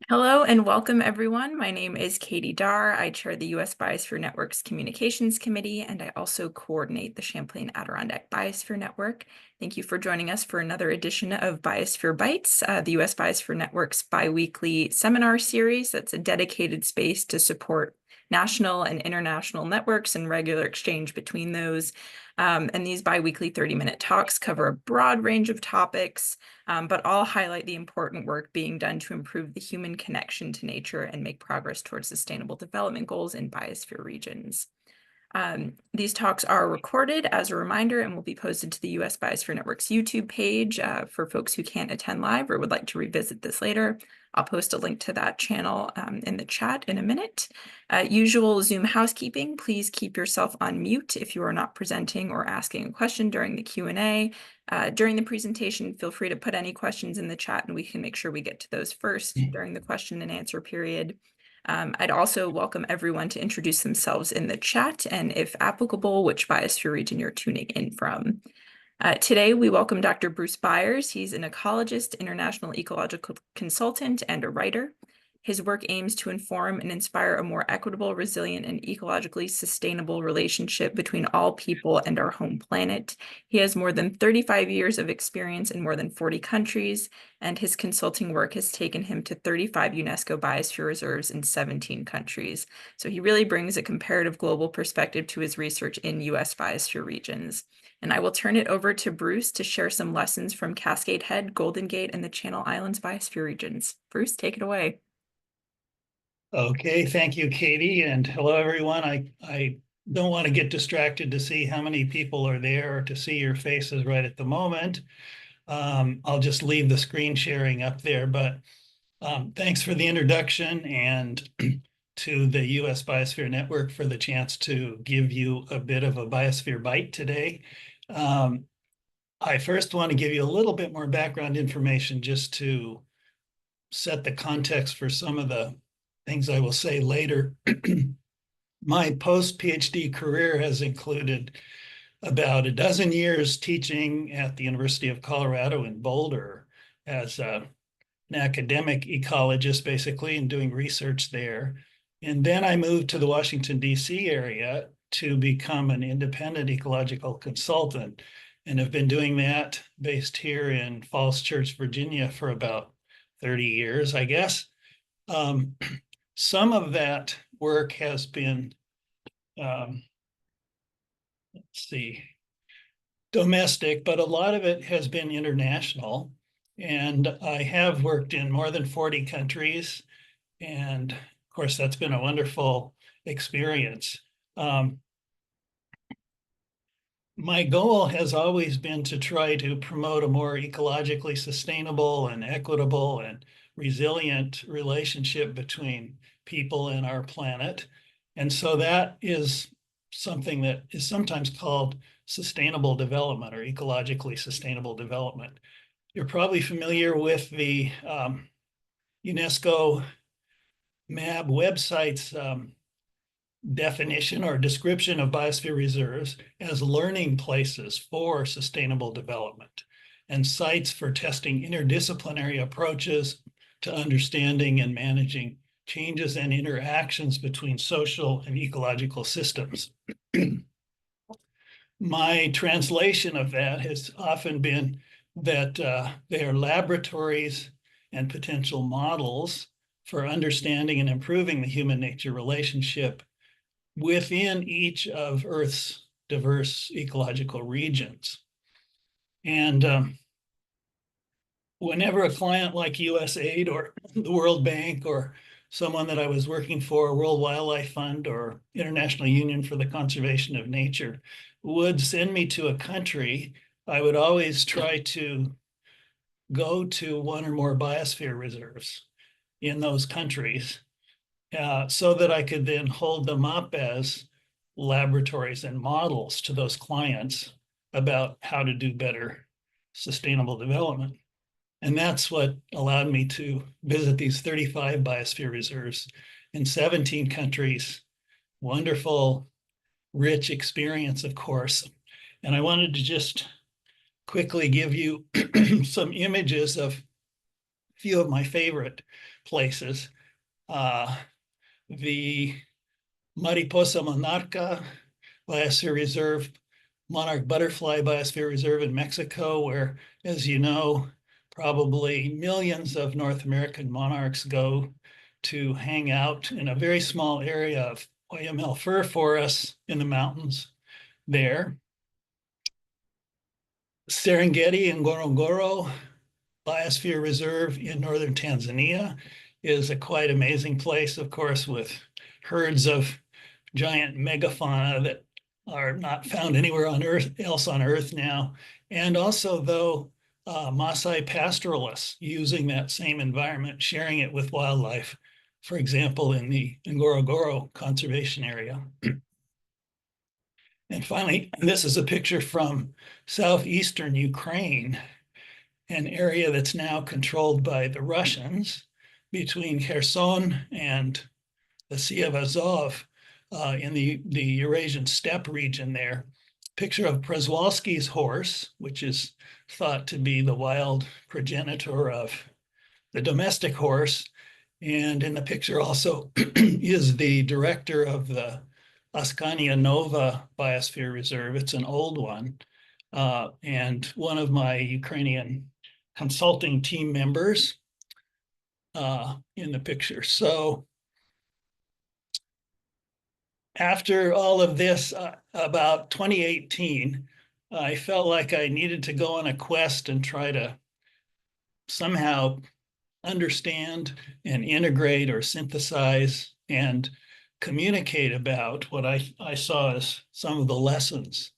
Hello and welcome, everyone. My name is Katie Darr. I chair the U.S. Biosphere Network's Communications Committee, and I also coordinate the Champlain Adirondack Biosphere Network. Thank you for joining us for another edition of Biosphere Bites, the U.S. Biosphere Network's biweekly seminar series. That's a dedicated space to support national and international networks and regular exchange between those. And these biweekly 30-minute talks cover a broad range of topics, but all highlight the important work being done to improve the human connection to nature and make progress towards sustainable development goals in biosphere regions. These talks are recorded as a reminder and will be posted to the U.S. Biosphere Network's YouTube page for folks who can't attend live or would like to revisit this later. I'll post a link to that channel in the chat in a minute. Usual Zoom housekeeping, please keep yourself on mute if you are not presenting or asking a question during the Q&A. During the presentation, feel free to put any questions in the chat and we can make sure we get to those first during the question and answer period. I'd also welcome everyone to introduce themselves in the chat and, if applicable, which biosphere region you're tuning in from. Today, we welcome Dr. Bruce Byers. He's an ecologist, international ecological consultant, and a writer. His work aims to inform and inspire a more equitable, resilient, and ecologically sustainable relationship between all people and our home planet. He has more than 35 years of experience in more than 40 countries, and his consulting work has taken him to 35 UNESCO Biosphere Reserves in 17 countries. So he really brings a comparative global perspective to his research in U.S. biosphere regions. And I will turn it over to Bruce to share some lessons from Cascade Head, Golden Gate, and the Channel Islands biosphere regions. Bruce, take it away. Okay, thank you, Katie, and hello, everyone. I don't want to get distracted to see how many people are there or to see your faces right at the moment. I'll just leave the screen sharing up there, but thanks for the introduction and to the U.S. Biosphere Network for the chance to give you a bit of a biosphere bite today. I first want to give you a little bit more background information just to set the context for some of the things I will say later. My post-PhD career has included about a dozen years teaching at the University of Colorado in Boulder as an academic ecologist, basically, and doing research there. And then I moved to the Washington, D.C. area to become an independent ecological consultant, and have been doing that based here in Falls Church, Virginia, for about 30 years, I guess. Some of that work has been, let's see, domestic, but a lot of it has been international. And I have worked in more than 40 countries. And of course, that's been a wonderful experience. My goal has always been to try to promote a more ecologically sustainable and equitable and resilient relationship between people and our planet. And so that is something that is sometimes called sustainable development or ecologically sustainable development. You're probably familiar with the UNESCO MAB website's definition or description of biosphere reserves as learning places for sustainable development and sites for testing interdisciplinary approaches to understanding and managing changes and interactions between social and ecological systems. My translation of that has often been that they are laboratories and potential models for understanding and improving the human-nature relationship within each of Earth's diverse ecological regions. And whenever a client like USAID or the World Bank or someone that I was working for, World Wildlife Fund or International Union for the Conservation of Nature, would send me to a country, I would always try to go to one or more biosphere reserves in those countries so that I could then hold them up as laboratories and models to those clients about how to do better sustainable development. And that's what allowed me to visit these 35 biosphere reserves in 17 countries. Wonderful, rich experience, of course. And I wanted to just quickly give you some images of few of my favorite places. The Mariposa Monarca Biosphere Reserve, Monarch Butterfly Biosphere Reserve in Mexico, where, as you know, probably millions of North American monarchs go to hang out in a very small area of OML fir forests in the mountains there. Serengeti and Ngorongoro Biosphere Reserve in northern Tanzania is a quite amazing place, of course, with herds of giant megafauna that are not found anywhere on Earth else on Earth now. And also, though, Maasai pastoralists using that same environment, sharing it with wildlife, for example, in the Ngorongoro conservation area. And finally, this is a picture from southeastern Ukraine, an area that's now controlled by the Russians between Kherson and the Sea of Azov in the Eurasian steppe region there. Picture of Przewalski's horse, which is thought to be the wild progenitor of the domestic horse. And in the picture also is the director of the Askania Nova Biosphere Reserve. It's an old one. And one of my Ukrainian consulting team members in the picture. So after all of this, about 2018, I felt like I needed to go on a quest and try to somehow understand and integrate or synthesize and communicate about what I saw as some of the lessons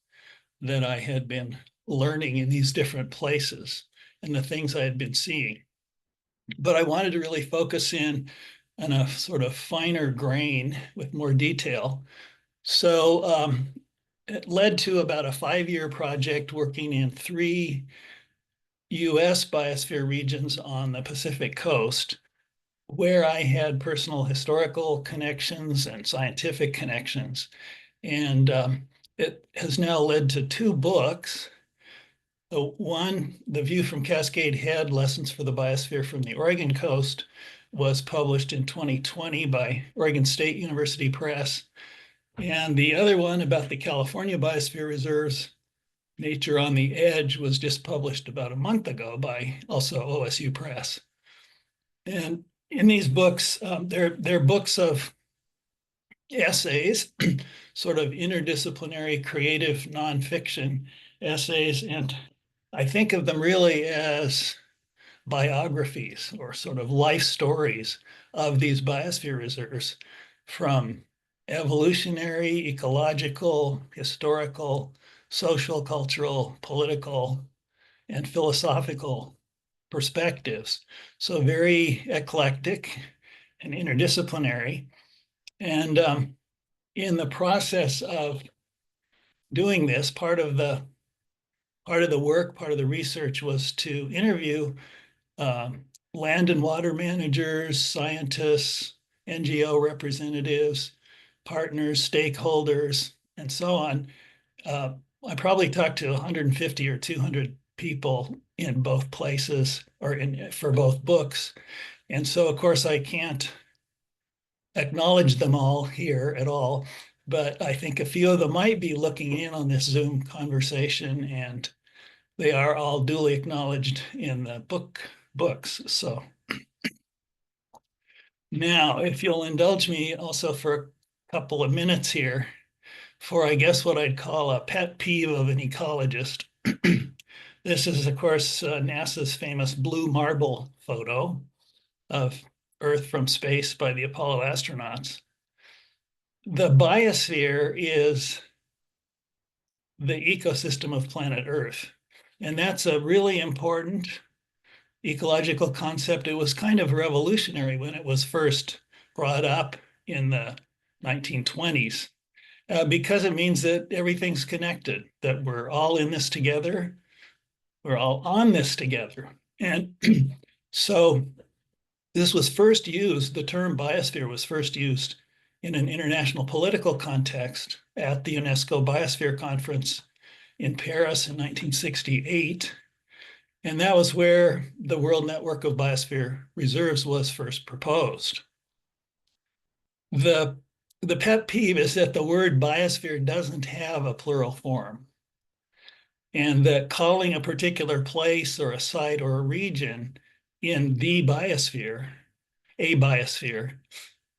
that I had been learning in these different places and the things I had been seeing. But I wanted to really focus in on a sort of finer grain with more detail. So it led to about a 5-year project working in 3 US biosphere regions on the Pacific coast, where I had personal historical connections and scientific connections. And it has now led to 2 books. One, The View from Cascade Head, Lessons for the Biosphere from the Oregon Coast, was published in 2020 by Oregon State University Press. And the other one about the California Biosphere Reserves, Nature on the Edge, was just published about a month ago by also OSU Press. And in these books, they're books of essays, sort of interdisciplinary, creative nonfiction essays. And I think of them really as biographies or sort of life stories of these biosphere reserves, from evolutionary, ecological, historical, social, cultural, political, and philosophical perspectives. So very eclectic and interdisciplinary. And in the process of doing this, part of the work, part of the research was to interview land and water managers, scientists, NGO representatives, partners, stakeholders, and so on. I probably talked to 150 or 200 people in both places or for both books. And so, of course, I can't acknowledge them all here at all, but I think a few of them might be looking in on this Zoom conversation, and they are all duly acknowledged in the books. So now, if you'll indulge me also for a couple of minutes here for, I guess, what I'd call a pet peeve of an ecologist. This is, of course, NASA's famous blue marble photo of Earth from space by the Apollo astronauts. The biosphere is the ecosystem of planet Earth. And that's a really important ecological concept. It was kind of revolutionary when it was first brought up in the 1920s, because it means that everything's connected, that we're all in this together, we're all on this together. And so this was first used, the term biosphere was first used in an international political context at the UNESCO Biosphere Conference in Paris in 1968. And that was where the World Network of Biosphere Reserves was first proposed. The, the pet peeve is that the word biosphere doesn't have a plural form, and that calling a particular place or a site or a region in the biosphere, a biosphere,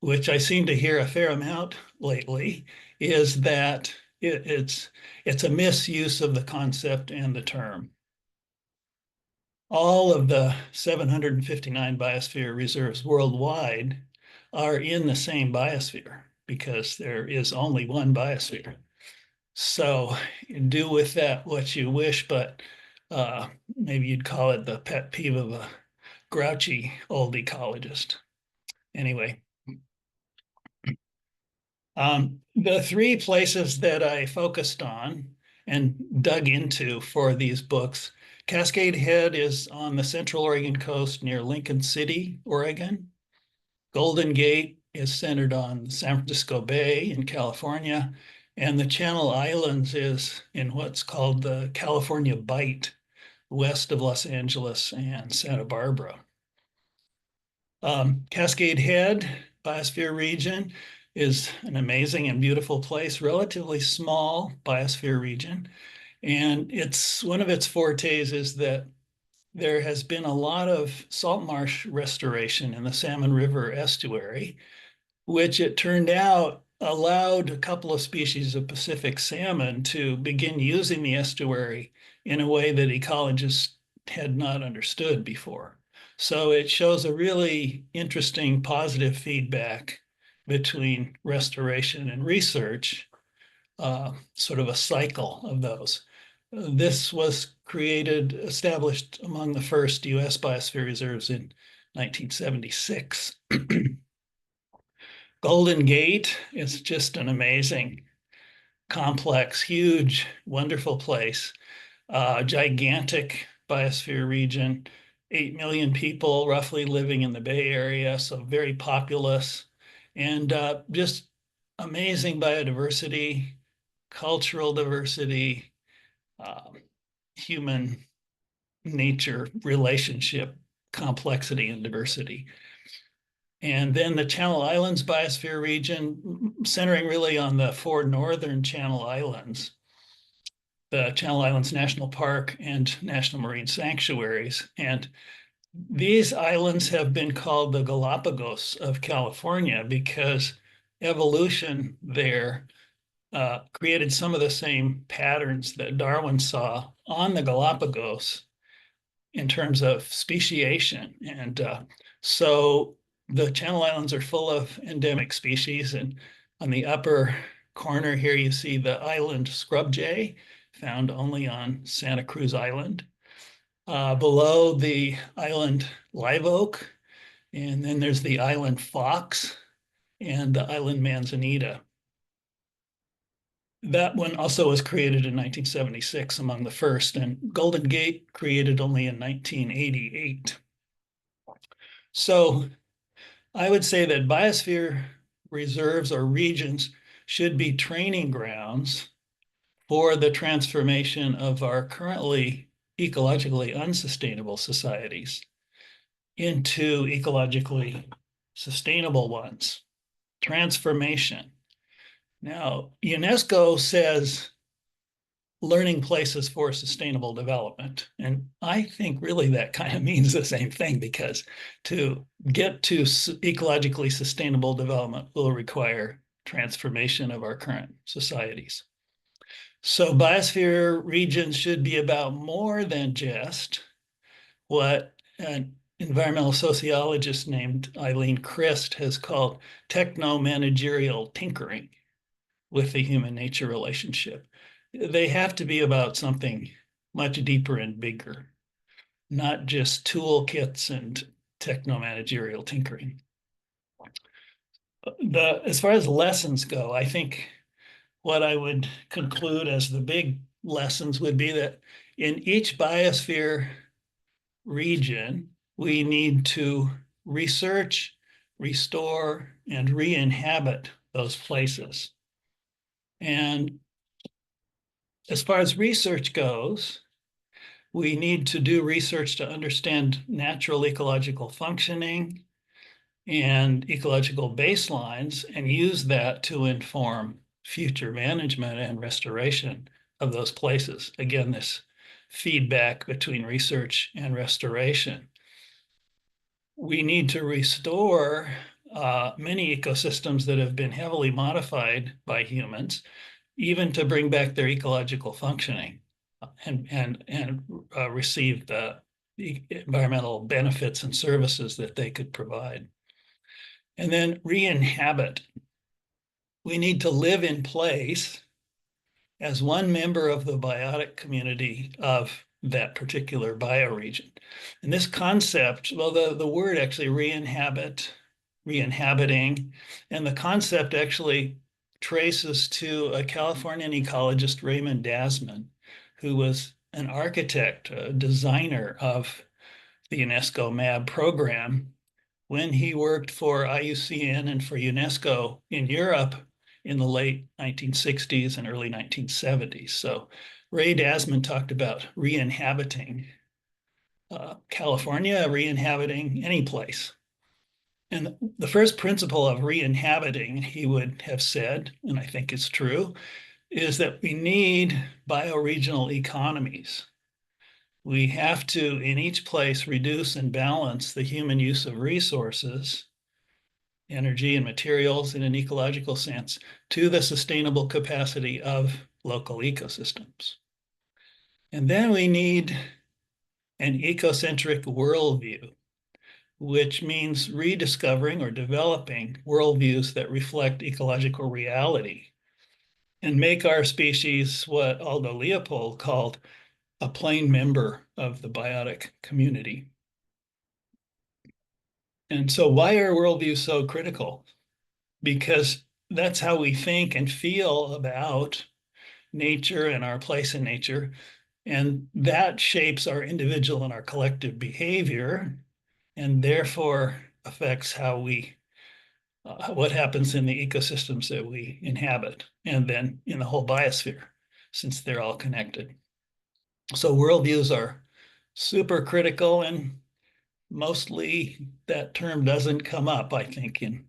which I seem to hear a fair amount lately, is that it's a misuse of the concept and the term. All of the 759 biosphere reserves worldwide are in the same biosphere because there is only one biosphere. So do with that what you wish, but maybe you'd call it the pet peeve of a grouchy old ecologist. Anyway, the three places that I focused on and dug into for these books, Cascade Head is on the Central Oregon coast near Lincoln City, Oregon. Golden Gate is centered on San Francisco Bay in California, and the Channel Islands is in what's called the California Bight, west of Los Angeles and Santa Barbara. Cascade Head Biosphere Region is an amazing and beautiful place, relatively small biosphere region. And it's one of its fortes is that there has been a lot of salt marsh restoration in the Salmon River estuary, which it turned out allowed a couple of species of Pacific salmon to begin using the estuary in a way that ecologists had not understood before. So it shows a really interesting positive feedback between restoration and research, sort of a cycle of those. This was established among the first US biosphere reserves in 1976. Golden Gate is just an amazing, complex, huge, wonderful place. Gigantic biosphere region, 8 million people roughly living in the Bay Area, so very populous, and just amazing biodiversity, cultural diversity, uh, human nature relationship, complexity, and diversity. And then the Channel Islands Biosphere region, centering really on the four northern Channel Islands, the Channel Islands National Park and National Marine Sanctuaries. And these islands have been called the Galapagos of California because evolution there created some of the same patterns that Darwin saw on the Galapagos in terms of speciation. And so the Channel Islands are full of endemic species. And on the upper corner here, you see the island scrub jay, found only on Santa Cruz Island. Below the island live oak, and then there's the island fox and the island manzanita. That one also was created in 1976 among the first, and Golden Gate created only in 1988. So I would say that biosphere reserves or regions should be training grounds for the transformation of our currently ecologically unsustainable societies into ecologically sustainable ones. Transformation. Now, UNESCO says learning places for sustainable development. And I think really that kind of means the same thing because to get to ecologically sustainable development will require transformation of our current societies. So biosphere regions should be about more than just what an environmental sociologist named Eileen Christ has called techno-managerial tinkering with the human nature relationship. They have to be about something much deeper and bigger, not just toolkits and techno-managerial tinkering. As far as lessons go, I think what I would conclude as the big lessons would be that in each biosphere region, we need to research, restore, and re-inhabit those places. And as far as research goes, We need to do research to understand natural ecological functioning and ecological baselines and use that to inform future management and restoration of those places. Again, this feedback between research and restoration. We need to restore many ecosystems that have been heavily modified by humans, even to bring back their ecological functioning and receive the environmental benefits and services that they could provide. And then re-inhabit. We need to live in place as one member of the biotic community of that particular bioregion. And this concept, well, the word actually re-inhabit, re-inhabiting, and the concept actually traces to a Californian ecologist, Raymond Dasman, who was an architect, a designer of the UNESCO MAB program when he worked for IUCN and for UNESCO in Europe in the late 1960s and early 1970s. So Ray Dasman talked about re-inhabiting California, re-inhabiting any place. And the first principle of re-inhabiting, he would have said, and I think it's true, is that we need bioregional economies. We have to, in each place, reduce and balance the human use of resources, energy and materials in an ecological sense, to the sustainable capacity of local ecosystems. And then we need an ecocentric worldview, which means rediscovering or developing worldviews that reflect ecological reality and make our species what Aldo Leopold called a plain member of the biotic community. And so why are worldviews so critical? Because that's how we think and feel about nature and our place in nature. And that shapes our individual and our collective behavior, and therefore affects how what happens in the ecosystems that we inhabit, and then in the whole biosphere, since they're all connected. So worldviews are super critical, and mostly that term doesn't come up, I think, in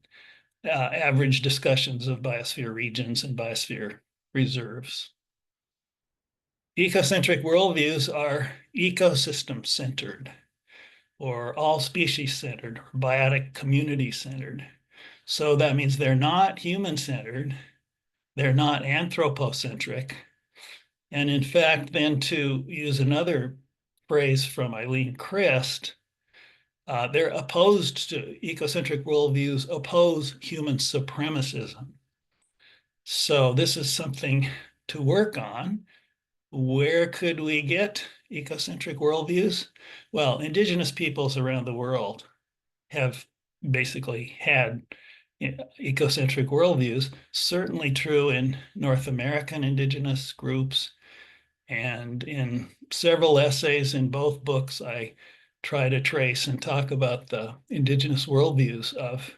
average discussions of biosphere regions and biosphere reserves. Ecocentric worldviews are ecosystem centered, or all species centered, or biotic community centered. So that means they're not human centered, they're not anthropocentric. And in fact, then to use another phrase from Eileen Christ, they're opposed to ecocentric worldviews, oppose human supremacism. So this is something to work on. Where could we get ecocentric worldviews? Well, indigenous peoples around the world have basically had ecocentric worldviews, certainly true in North American indigenous groups. And in several essays in both books, I try to trace and talk about the indigenous worldviews of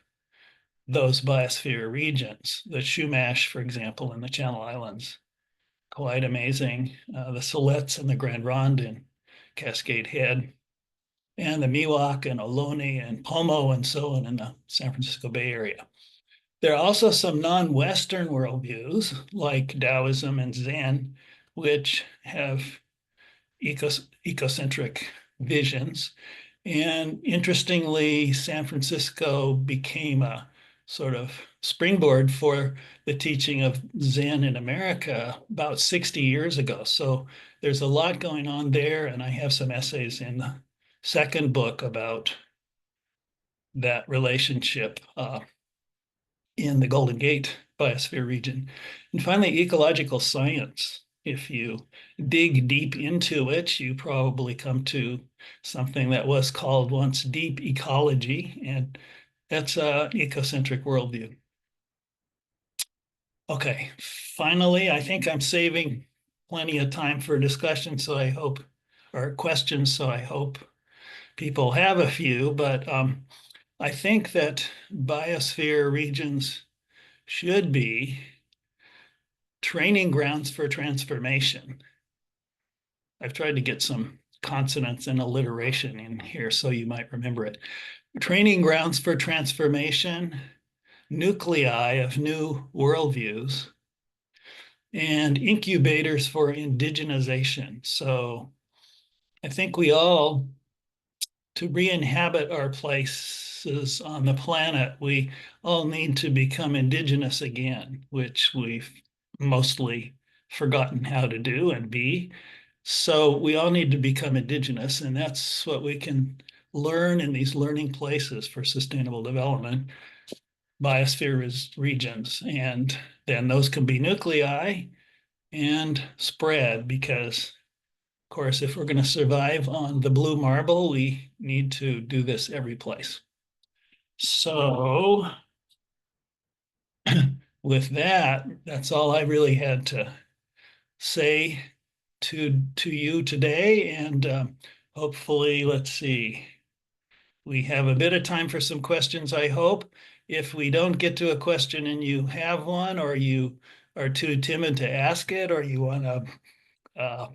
those biosphere regions, the Chumash, for example, in the Channel Islands. Quite amazing. The Silettes and the Grand Ronde in Cascade Head, and the Miwok and Ohlone and Pomo and so on in the San Francisco Bay Area. There are also some non-Western worldviews like Taoism and Zen, which have ecocentric visions. And interestingly, San Francisco became a sort of springboard for the teaching of Zen in America about 60 years ago. So there's a lot going on there, and I have some essays in the second book about that relationship in the Golden Gate Biosphere region. And finally, ecological science. If you dig deep into it, you probably come to something that was called once deep ecology, and that's an ecocentric worldview. Okay, finally, I think I'm saving plenty of time for discussion, so I hope, or questions, so I hope people have a few, but I think that biosphere regions should be training grounds for transformation. I've tried to get some consonants and alliteration in here, so you might remember it. Training grounds for transformation, nuclei of new worldviews, and incubators for indigenization. So I think we all, to re-inhabit our places on the planet, we all need to become indigenous again, which we've mostly forgotten how to do and be. So we all need to become indigenous, and that's what we can learn in these learning places for sustainable development, biosphere regions. And then those can be nuclei and spread because, of course, if we're going to survive on the blue marble, we need to do this every place. So with that, that's all I really had to say to you today. And hopefully, let's see, we have a bit of time for some questions, I hope. If we don't get to a question and you have one, or you are too timid to ask it, or you want to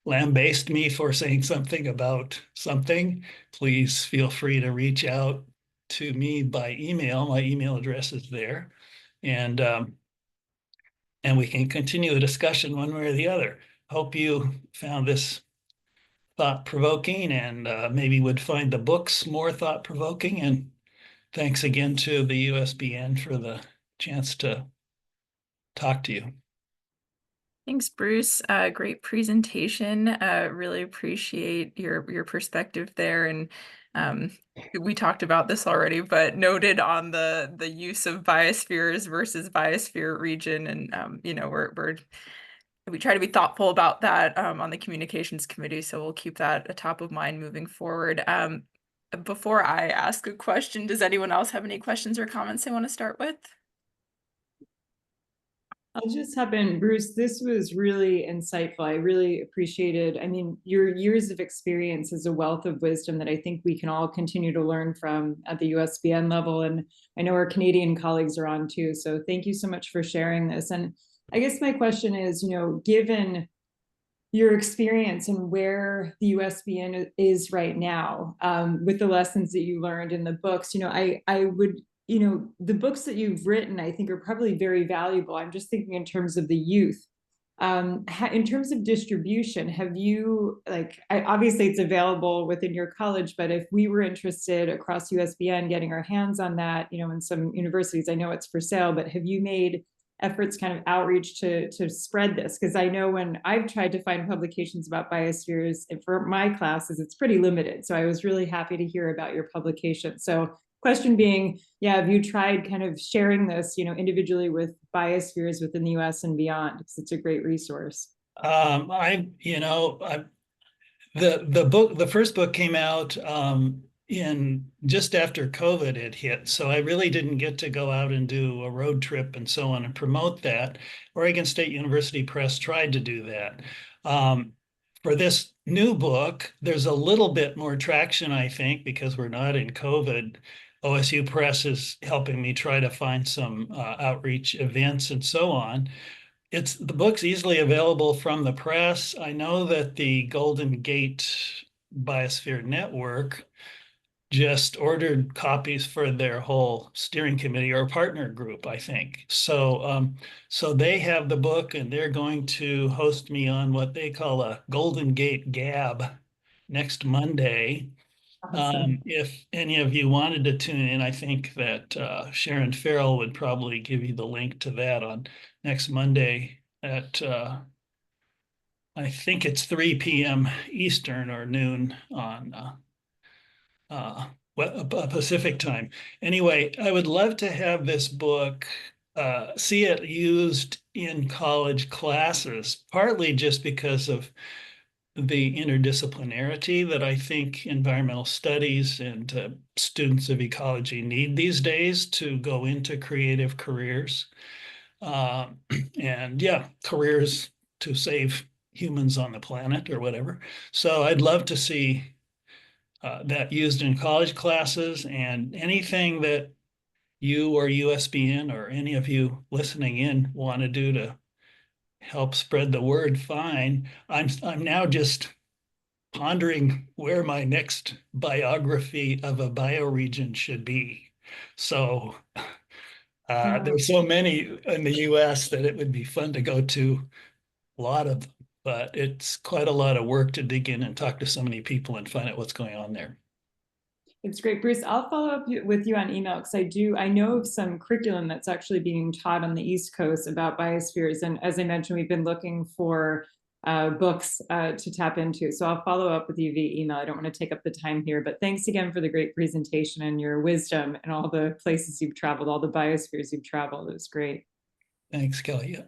lambaste me for saying something about something, please feel free to reach out to me by email. My email address is there. And and we can continue the discussion one way or the other. Hope you found this thought-provoking and maybe would find the books more thought-provoking. And thanks again to the USBN for the chance to talk to you. Thanks, Bruce. Great presentation. Really appreciate your perspective there. And um, we talked about this already, but noted on the use of biospheres versus biosphere region. And we try to be thoughtful about that on the communications committee. So we'll keep that a top of mind moving forward. Before I ask a question, does anyone else have any questions or comments they want to start with? I'll just hop in. Bruce, this was really insightful. I really appreciated, I mean, your years of experience is a wealth of wisdom that I think we can all continue to learn from at the USBN level. And I know our Canadian colleagues are on too. So thank you so much for sharing this. And I guess my question is, given your experience and where the USBN is right now, with the lessons that you learned in the books, I would, the books that you've written, I think are probably very valuable. I'm just thinking in terms of the youth. In terms of distribution, have you, obviously it's available within your college, but if we were interested across USBN getting our hands on that, in some universities, I know it's for sale, but have you made efforts kind of outreach to spread this? Because I know when I've tried to find publications about biospheres for my classes, it's pretty limited. So I was really happy to hear about your publication. So question being, yeah, have you tried kind of sharing this, individually with biospheres within the US and beyond? Because it's a great resource. The first book came out in just after COVID had hit, so I really didn't get to go out and do a road trip and so on and promote that. Oregon State University Press tried to do that. For this new book, there's a little bit more traction, I think, because we're not in COVID. OSU Press is helping me try to find some outreach events and so on. The book's easily available from the press. I know that the Golden Gate Biosphere Network just ordered copies for their whole steering committee or partner group, I think. So they have the book, and they're going to host me on what they call a Golden Gate Gab next Monday. Awesome. If any of you wanted to tune in, I think that Sharon Farrell would probably give you the link to that on next Monday at I think it's 3 p.m. Eastern or noon on Pacific time. Anyway, I would love to have this book, see it used in college classes, partly just because of the interdisciplinarity that I think environmental studies and students of ecology need these days to go into creative careers. Uh, and yeah, careers to save humans on the planet or whatever. So I'd love to see that used in college classes, and anything that you or USBN or any of you listening in want to do to help spread the word, fine. I'm now just pondering where my next biography of a bioregion should be. So there's so many in the US that it would be fun to go to a lot of them, but it's quite a lot of work to dig in and talk to so many people and find out what's going on there. It's great, Bruce. I'll follow up with you on email because I know of some curriculum that's actually being taught on the East Coast about biospheres. And as I mentioned, we've been looking for books to tap into. So I'll follow up with you via email. I don't want to take up the time here, but thanks again for the great presentation and your wisdom and all the places you've traveled, all the biospheres you've traveled. It was great. Thanks, Kelly.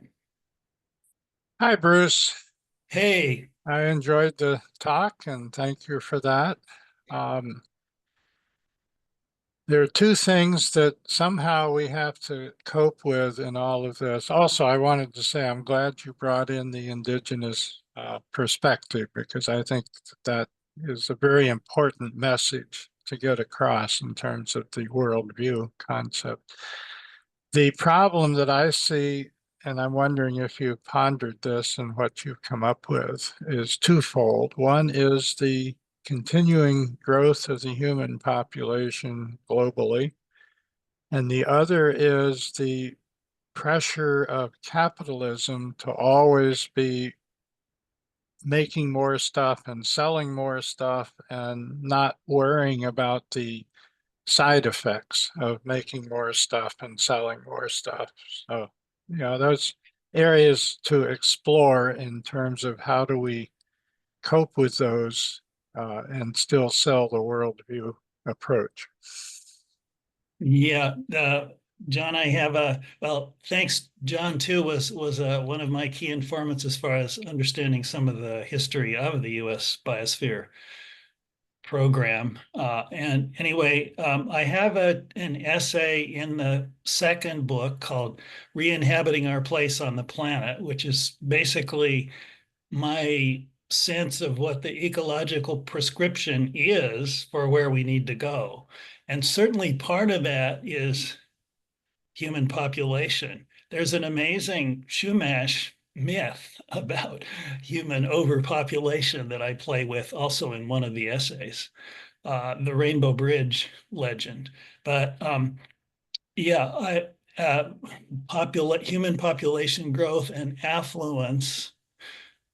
Hi, Bruce. Hey. I enjoyed the talk and thank you for that. There are two things that somehow we have to cope with in all of this. Also, I wanted to say I'm glad you brought in the indigenous perspective because I think that is a very important message to get across in terms of the worldview concept. The problem that I see, and I'm wondering if you've pondered this and what you've come up with, is twofold. One is the continuing growth of the human population globally, and the other is the pressure of capitalism to always be making more stuff and selling more stuff and not worrying about the side effects of making more stuff and selling more stuff. So, those areas to explore in terms of how do we cope with those and still sell the worldview approach. Yeah, John, I have thanks. John too was one of my key informants as far as understanding some of the history of the U.S. Biosphere program. And anyway, I have an essay in the second book called Re-inhabiting Our Place on the Planet, which is basically my sense of what the ecological prescription is for where we need to go. And certainly part of that is human population. There's an amazing Chumash myth about human overpopulation that I play with also in one of the essays, the Rainbow Bridge legend. But yeah, human population growth and affluence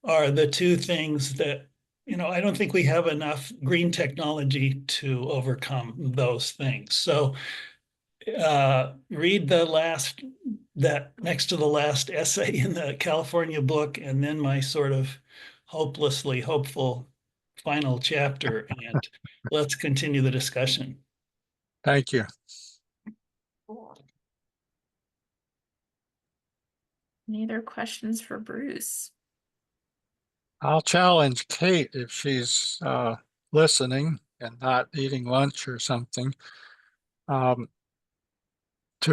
are the two things that, I don't think we have enough green technology to overcome those things. So read that next to the last essay in the California book, and then my sort of hopelessly hopeful final chapter, and let's continue the discussion. Thank you. Any other questions for Bruce? I'll challenge Kate if she's listening and not eating lunch or something, to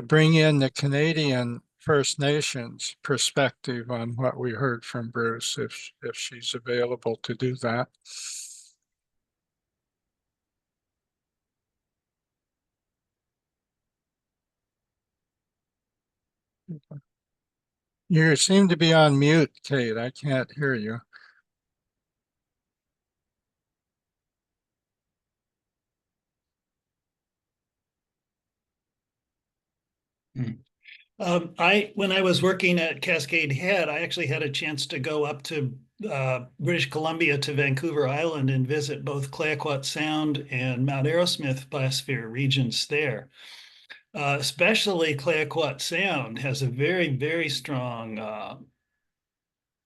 bring in the Canadian First Nations perspective on what we heard from Bruce, if she's available to do that. You seem to be on mute, Kate. I can't hear you. When I was working at Cascade Head, I actually had a chance to go up to British Columbia to Vancouver Island and visit both Clayoquot Sound and Mount Arrowsmith biosphere regions there. Especially Clayoquot Sound has a very, very strong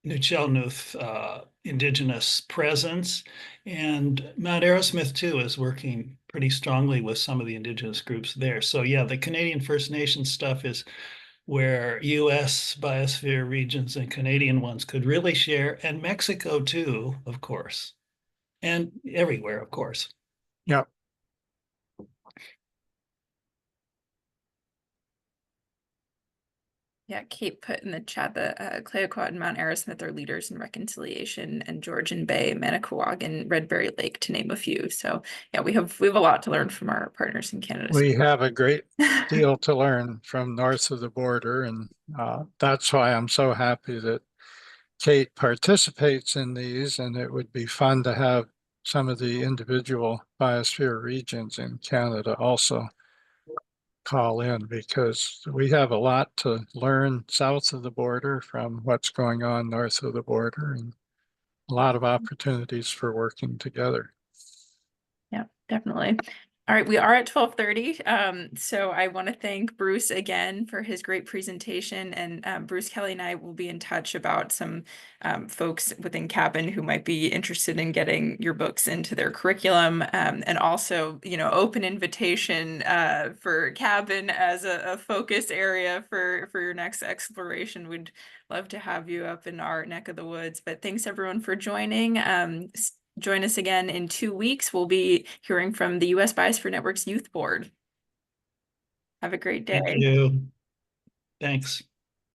Nuu indigenous presence, and Mount Arrowsmith too is working pretty strongly with some of the indigenous groups there. So yeah, the Canadian First Nations stuff is where US biosphere regions and Canadian ones could really share, and Mexico too, of course, and everywhere, of course. Yep. Yeah, Kate put in the chat that Clayoquot and Mount Arrowsmith are leaders in reconciliation, and Georgian Bay, Manicouagan, Redberry Lake, to name a few. So yeah, we have a lot to learn from our partners in Canada. We have a great deal to learn from north of the border, and that's why I'm so happy that Kate participates in these, and it would be fun to have some of the individual biosphere regions in Canada also call in, because we have a lot to learn south of the border from what's going on north of the border, and a lot of opportunities for working together. Yeah, definitely. All right, we are at 12:30. So I want to thank Bruce again for his great presentation. And Bruce, Kelly, and I will be in touch about some folks within Cabin who might be interested in getting your books into their curriculum. And also, open invitation for Cabin as a focus area for your next exploration. We'd love to have you up in our neck of the woods. But thanks everyone for joining. Join us again in 2 weeks. We'll be hearing from the US Biosphere Network's Youth Board. Have a great day. Thank you. Thanks.